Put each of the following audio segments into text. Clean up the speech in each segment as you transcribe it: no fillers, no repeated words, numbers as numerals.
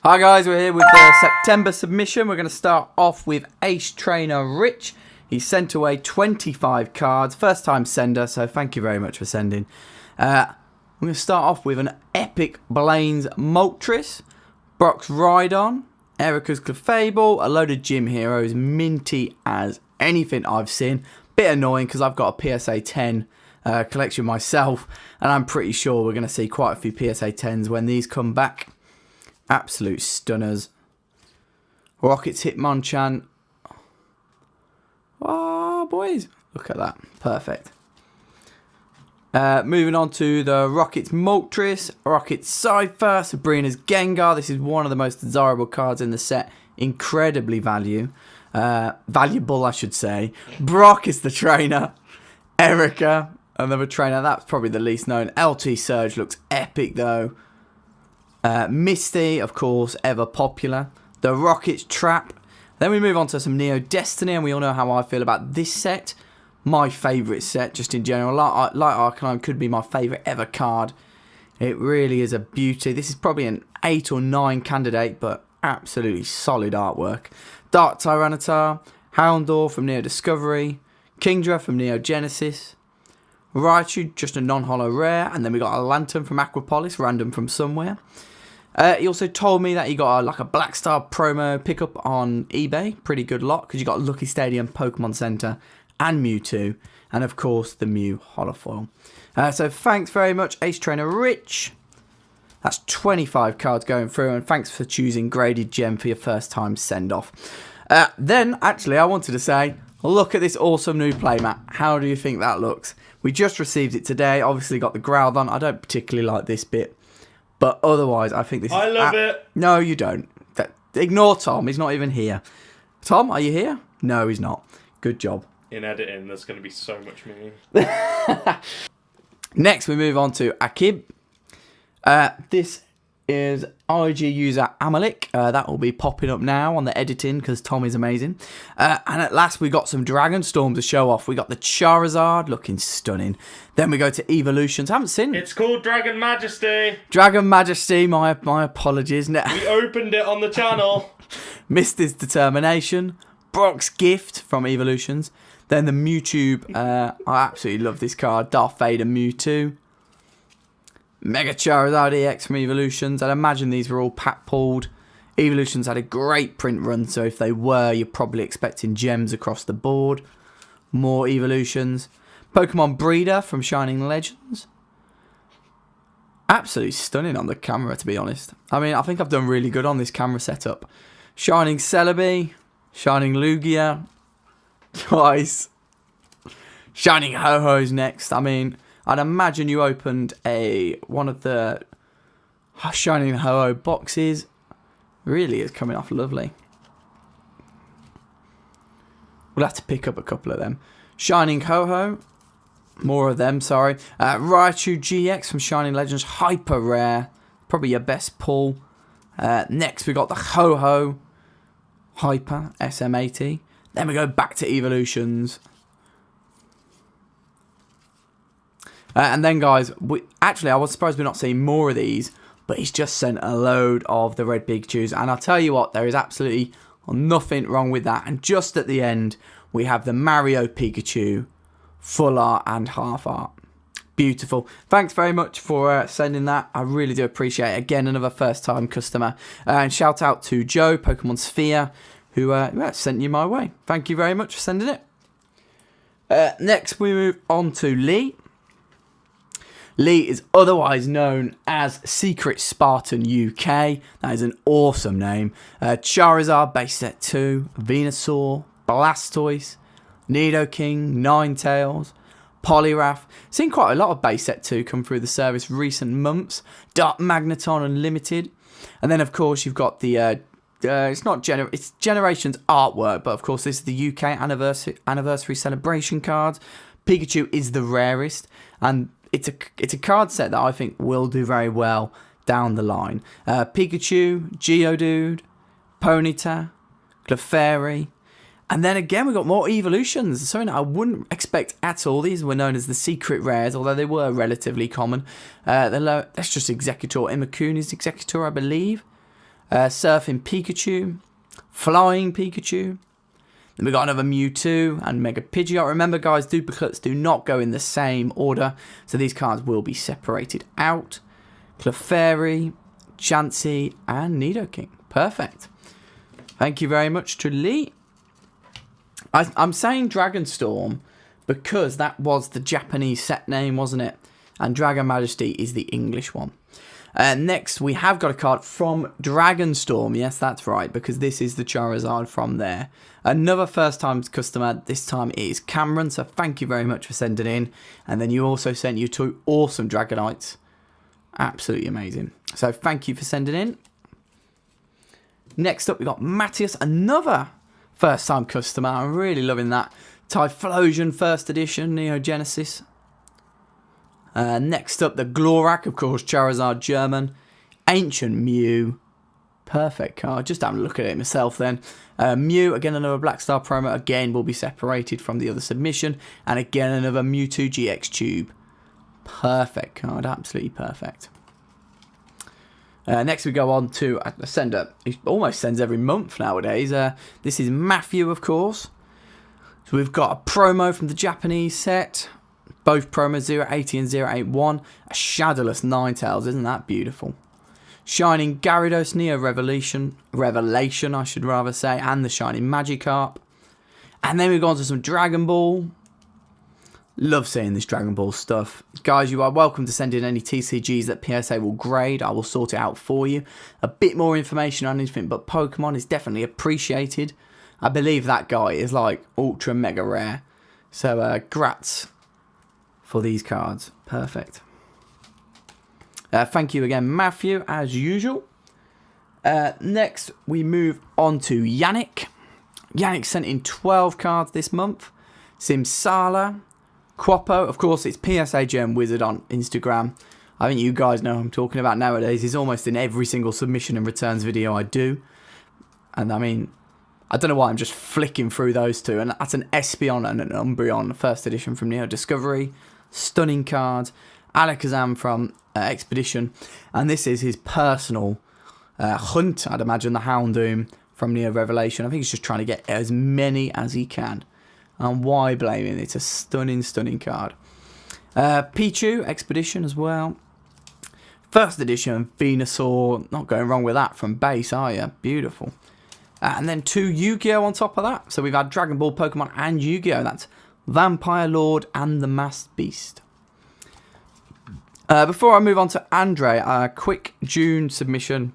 Hi guys, we're here with the September submission. We're going to start off with Ace Trainer Rich. He sent away 25 cards, first time sender, so thank you very much for sending. We're going to start off with an epic Blaine's Moltres, Brock's Rhydon, Erica's Clefable, a load of gym heroes, minty as anything I've seen. Bit annoying because I've got a PSA 10 collection myself, and I'm pretty sure we're going to see quite a few PSA 10s when these come back. Absolute stunners. Rockets Hitmonchan. Oh, boys. Look at that. Perfect. Moving on to the Rockets Moltres, Rockets Cypher, Sabrina's Gengar. This is one of the most desirable cards in the set. Incredibly valuable, I should say. Brock is the trainer. Erica, another trainer. That's probably the least known. LT Surge looks epic, though. Misty, of course, ever popular. The Rockets Trap. Then we move on to some Neo Destiny, and we all know how I feel about this set. My favourite set, just in general. Light Arcanine could be my favourite ever card. It really is a beauty. This is probably an 8 or 9 candidate, but absolutely solid artwork. Dark Tyranitar, Houndour from Neo Discovery, Kingdra from Neo Genesis, Raichu, just a non-holo rare, and then we got a Lantern from Aquapolis, random from somewhere. He also told me that he got a Black Star promo pickup on eBay. Pretty good lot, because you got Lucky Stadium, Pokemon Center, and Mewtwo. And of course, the Mew holofoil. So thanks very much, Ace Trainer Rich. That's 25 cards going through, and thanks for choosing Graded Gem for your first time send-off. Then, actually, I wanted to say, look at this awesome new playmat. How do you think that looks? We just received it today. Obviously got the Groudon. I don't particularly like this bit. But otherwise, I think this is... I love it. No, you don't. Ignore Tom. He's not even here. Tom, are you here? No, he's not. Good job. In editing, there's going to be so much me. Next, we move on to Akib. This is IG user Amalik. That will be popping up now on the editing because Tom is amazing. And at last, we got some Dragon Storm to show off. We got the Charizard looking stunning. Then we go to Evolutions. I haven't seen it. It's called Dragon Majesty. Dragon Majesty, my apologies. We opened it on the channel. Misty's Determination. Brock's Gift from Evolutions. Then the Mewtwo. I absolutely love this card. Darth Vader Mewtwo. Mega Charizard EX from Evolutions. I'd imagine these were all pack pulled. Evolutions had a great print run, so if they were, you're probably expecting gems across the board. More Evolutions. Pokemon Breeder from Shining Legends. Absolutely stunning on the camera, to be honest. I mean, I think I've done really good on this camera setup. Shining Celebi. Shining Lugia. Twice. Shining Ho-Ho's next. I mean... I'd imagine you opened one of the Shining Ho-Oh boxes. Really is coming off lovely. We'll have to pick up a couple of them. Shining Ho-Oh. More of them, sorry. Raichu GX from Shining Legends. Hyper rare. Probably your best pull. Next we got the Ho-Oh Hyper SM80. Then we go back to Evolutions. And then, guys, I was surprised we're not seeing more of these, but he's just sent a load of the Red Pikachus. And I'll tell you what, there is absolutely nothing wrong with that. And just at the end, we have the Mario Pikachu, full art and half art. Beautiful. Thanks very much for sending that. I really do appreciate it. Again, another first-time customer. And shout out to Joe, Pokemon Sphere, who sent you my way. Thank you very much for sending it. Next, we move on to Lee. Lee is otherwise known as Secret Spartan UK. That is an awesome name. Charizard base set 2, Venusaur, Blastoise, Nidoking, Ninetales, Poliwrath. Seen quite a lot of base set 2 come through the service recent months. Dark Magneton Unlimited. And then of course you've got the it's Generations artwork, but of course this is the UK anniversary celebration cards. Pikachu is the rarest, and it's a card set that I think will do very well down the line. Pikachu, Geodude, Ponyta, Clefairy, and then again we've got more evolutions. Something I wouldn't expect at all. These were known as the secret rares, although they were relatively common. That's just Executor. Imakun is Executor, I believe. Surfing Pikachu, Flying Pikachu. Then we got another Mewtwo and Mega Pidgeot. Remember, guys, duplicates do not go in the same order, so these cards will be separated out. Clefairy, Chansey, and Nidoking. Perfect. Thank you very much to Lee. I'm saying Dragonstorm because that was the Japanese set name, wasn't it? And Dragon Majesty is the English one. Next, we have got a card from Dragonstorm. Yes, that's right, because this is the Charizard from there. Another first-time customer. This time it is Cameron, so thank you very much for sending in. And then you also sent you 2 awesome Dragonites. Absolutely amazing. So thank you for sending in. Next up, we got Matthias, another first-time customer. I'm really loving that. Typhlosion First Edition, Neo Genesis. Next up, the Glorak, of course, Charizard German. Ancient Mew. Perfect card. Just having a look at it myself then. Mew, again, another Black Star promo. Again, will be separated from the other submission. And again, another Mewtwo GX Tube. Perfect card. Absolutely perfect. Next, we go on to a sender. He almost sends every month nowadays. This is Matthew, of course. So we've got a promo from the Japanese set. Both promos 080 and 081. A Shadowless Ninetales, isn't that beautiful? Shining Gyarados Neo Revelation, I should rather say, and the Shining Magikarp. And then we go on to some Dragon Ball. Love seeing this Dragon Ball stuff. Guys, you are welcome to send in any TCGs that PSA will grade. I will sort it out for you. A bit more information on anything but Pokemon is definitely appreciated. I believe that guy is like ultra mega rare. So, grats for these cards. Perfect. Thank you again, Matthew, as usual. Next, we move on to Yannick. Yannick sent in 12 cards this month. Simsala, Quapo, of course, it's PSA Gem Wizard on Instagram. I think you guys know who I'm talking about nowadays. He's almost in every single submission and returns video I do. And I mean, I don't know why I'm just flicking through those two. And that's an Espeon and an Umbreon, first edition from Neo Discovery. Stunning cards. Alakazam from Expedition. And this is his personal hunt, I'd imagine, the Houndoom from Neo Revelation. I think he's just trying to get as many as he can. And why blame him? It's a stunning, stunning card. Pichu, Expedition as well. First edition, Venusaur. Not going wrong with that from base, are you? Beautiful. And then 2 Yu-Gi-Oh! On top of that. So we've had Dragon Ball, Pokemon, and Yu-Gi-Oh! That's Vampire Lord and the Masked Beast. Before I move on to Andre, a quick June submission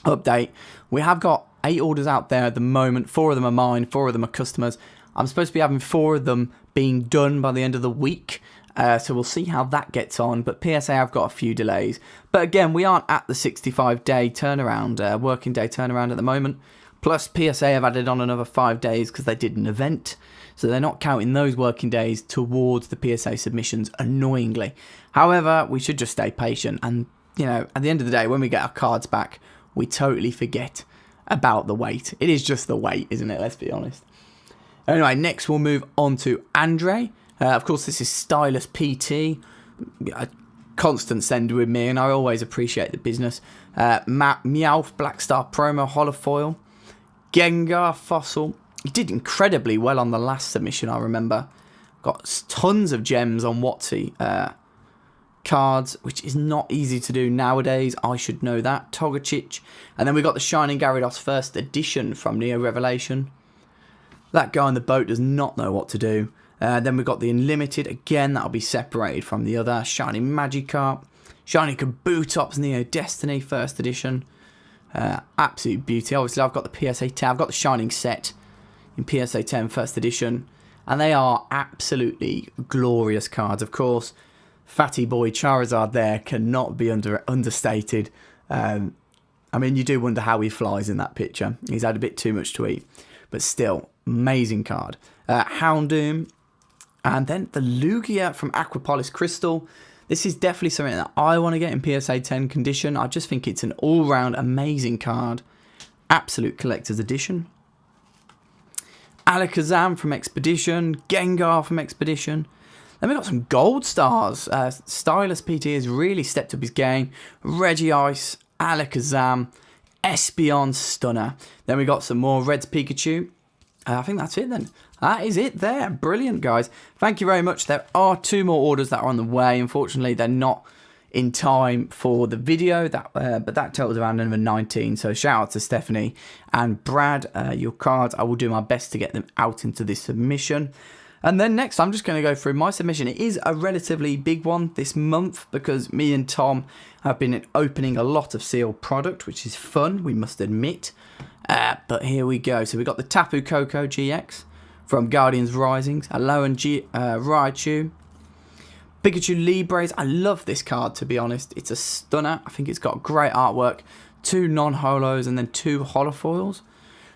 update. We have got 8 orders out there at the moment. 4 of them are mine, 4 of them are customers. I'm supposed to be having 4 of them being done by the end of the week. So we'll see how that gets on. But PSA have got a few delays. But again, we aren't at the 65-day turnaround, working day turnaround at the moment. Plus, PSA have added on another 5 days because they did an event. So they're not counting those working days towards the PSA submissions, annoyingly. However, we should just stay patient. And, you know, at the end of the day, when we get our cards back, we totally forget about the wait. It is just the wait, isn't it? Let's be honest. Anyway, next we'll move on to Andre. Of course, this is Stylus PT. A constant sender with me, and I always appreciate the business. Meowth Black Star Promo Holofoil. Gengar Fossil. He did incredibly well on the last submission, I remember. Got tons of gems on WotC cards, which is not easy to do nowadays. I should know that. Togetic. And then we got the Shining Gyarados first edition from Neo Revelation. That guy on the boat does not know what to do. Then we've got the Unlimited. Again, that'll be separated from the other. Shining Magikarp. Shining Kabutops Neo Destiny first edition. Absolute beauty. Obviously, I've got the PSA 10. I've got the Shining set in PSA 10 first edition. And they are absolutely glorious cards. Of course, Fatty Boy Charizard there cannot be understated. I mean, you do wonder how he flies in that picture. He's had a bit too much to eat. But still, amazing card. Houndoom. And then the Lugia from Aquapolis Crystal. This is definitely something that I want to get in PSA 10 condition. I just think it's an all-round amazing card. Absolute collector's edition. Alakazam from Expedition. Gengar from Expedition. Then we've got some gold stars. Stylus PT has really stepped up his game. Regice, Alakazam, Espeon Stunner. Then we got some more Reds Pikachu. I think that's it then. That is it there. Brilliant, guys. Thank you very much. There are 2 more orders that are on the way. Unfortunately, they're not in time for the video, but that totals around number 19. So shout out to Stephanie and Brad. Your cards, I will do my best to get them out into this submission. And then next, I'm just going to go through my submission. It is a relatively big one this month because me and Tom have been opening a lot of sealed product, which is fun, we must admit. But here we go. So we got the Tapu Koko GX from Guardians Risings, Alolan Raichu, Pikachu Libres. I love this card, to be honest. It's a stunner. I think it's got great artwork. 2 non-holos and then 2 holofoils.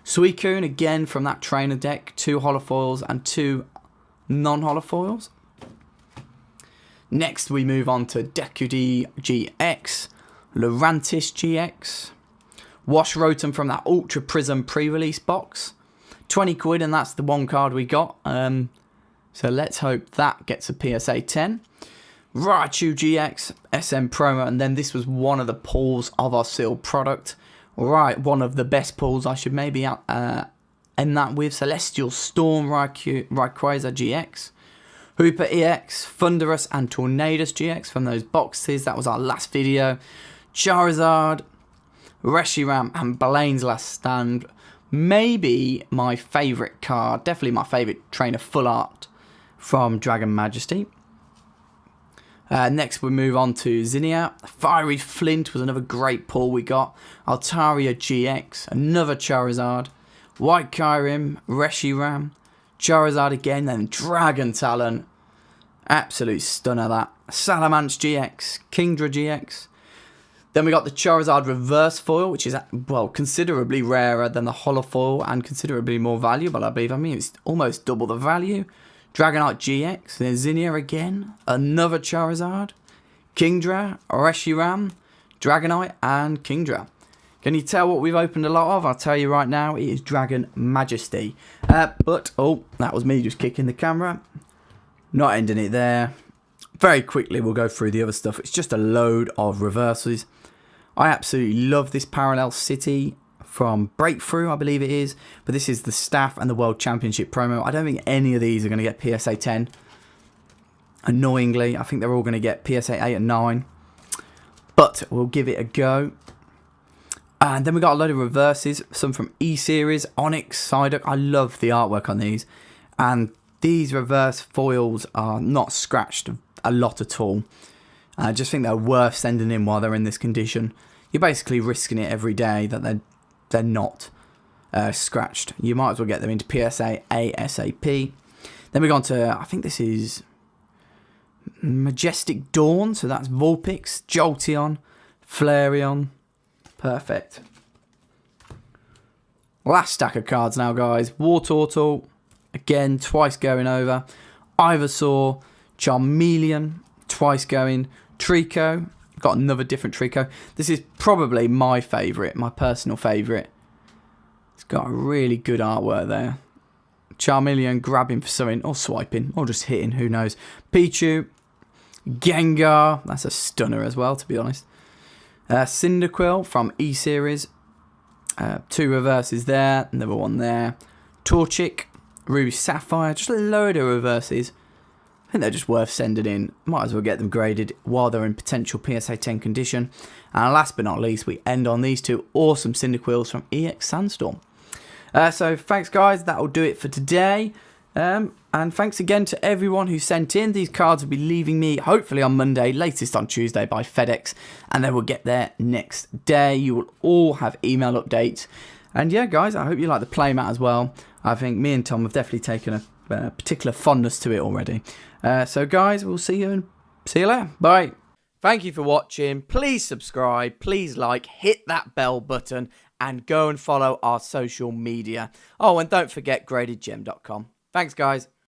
Suicune, again, from that trainer deck. 2 holofoils and 2 non-holofoils. Next, we move on to Deku GX, Lurantis GX, Wash Rotom from that Ultra Prism pre-release box. 20 quid, and that's the one card we got. So let's hope that gets a PSA 10. Raichu GX, SM promo, and then this was one of the pulls of our sealed product. Right, one of the best pulls I should maybe end that with. Celestial Storm Rayquaza GX, Hooper EX, Thunderous and Tornadus GX from those boxes. That was our last video. Charizard, Reshiram and Blaine's Last Stand. Maybe my favourite card, definitely my favourite trainer full art from Dragon Majesty. Next we move on to Zinnia. Fiery Flint was another great pull we got. Altaria GX, another Charizard. White Kyurem, Reshiram, Charizard again, then Dragon Talon. Absolute stunner that. Salamence GX, Kingdra GX. Then we got the Charizard Reverse Foil, which is, well, considerably rarer than the Holo Foil and considerably more valuable, I believe. I mean, it's almost double the value. Dragonite GX, then Zinnia again, another Charizard, Kingdra, Reshiram, Dragonite, and Kingdra. Can you tell what we've opened a lot of? I'll tell you right now, it is Dragon Majesty. Oh, that was me just kicking the camera. Not ending it there. Very quickly, we'll go through the other stuff. It's just a load of reverses. I absolutely love this Parallel City from Breakthrough, I believe it is. But this is the Staff and the World Championship promo. I don't think any of these are going to get PSA 10. Annoyingly, I think they're all going to get PSA 8 and 9. But we'll give it a go. And then we got a load of reverses. Some from E-Series, Onyx, Psyduck. I love the artwork on these. And these reverse foils are not scratched a lot at all. I just think they're worth sending in while they're in this condition. You're basically risking it every day that they're not scratched. You might as well get them into PSA ASAP. Then we go on to, I think this is Majestic Dawn. So that's Vulpix, Jolteon, Flareon. Perfect. Last stack of cards now, guys. Wartortle. Again, twice going over. Ivysaur, Charmeleon, twice going. Trico, got another different Trico. This is probably my favourite, my personal favourite. It's got a really good artwork there. Charmeleon grabbing for something, or swiping, or just hitting, who knows. Pichu, Gengar, that's a stunner as well, to be honest. Cyndaquil from E-Series. 2 reverses there, another one there. Torchic, Ruby Sapphire, just a load of reverses. I think they're just worth sending in. Might as well get them graded while they're in potential PSA 10 condition. And last but not least, we end on these 2 awesome Cyndaquils from EX Sandstorm. So thanks, guys. That'll do it for today. And thanks again to everyone who sent in. These cards will be leaving me hopefully on Monday, latest on Tuesday by FedEx. And they will get there next day. You will all have email updates. And yeah, guys, I hope you like the playmat as well. I think me and Tom have definitely taken a particular fondness to it already. So guys, we'll see you later. Bye. Thank you for watching. Please subscribe, please like, hit that bell button, and go and follow our social media. Oh, and don't forget gradedgem.com. Thanks, guys.